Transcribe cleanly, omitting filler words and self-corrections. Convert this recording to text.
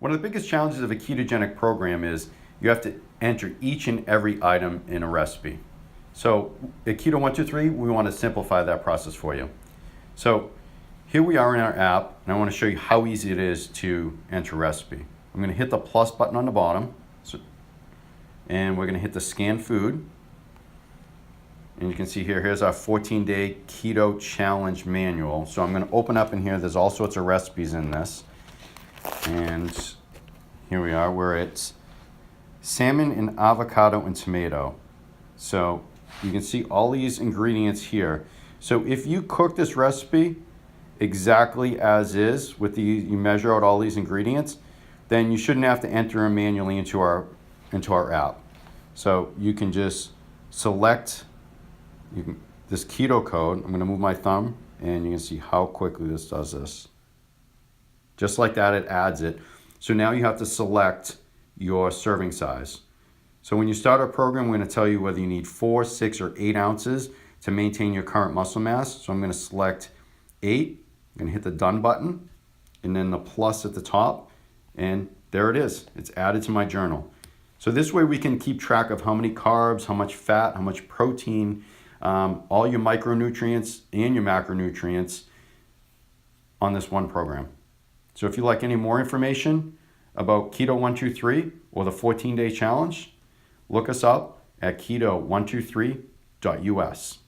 One of the biggest challenges of a ketogenic program is you have to enter each and every item in a recipe. So at Keto 123, we want to simplify that process for you. So here we are in our app, and I want to show you how easy it is to enter a recipe. I'm going to hit the plus button on the bottom, and we're going to hit the scan food. And you can see here's our 14-day keto challenge manual. So I'm going to open up in here. There's all sorts of recipes in this. And here we are, where it's salmon and avocado and tomato. So you can see all these ingredients here. So if you cook this recipe exactly as is, with you measure out all these ingredients, then you shouldn't have to enter them manually into our app. So you can just select this keto code. I'm going to move my thumb, and you can see how quickly this does this. Just like that, it adds it. So now you have to select your serving size. So when you start our program, we're going to tell you whether you need 4, 6, or 8 ounces to maintain your current muscle mass. So I'm going to select 8. I'm going to hit the done button and then the plus at the top. And there it is. It's added to my journal. So this way we can keep track of how many carbs, how much fat, how much protein, all your micronutrients and your macronutrients on this one program. So if you'd like any more information about Keto 123 or the 14-day challenge, look us up at keto123.us.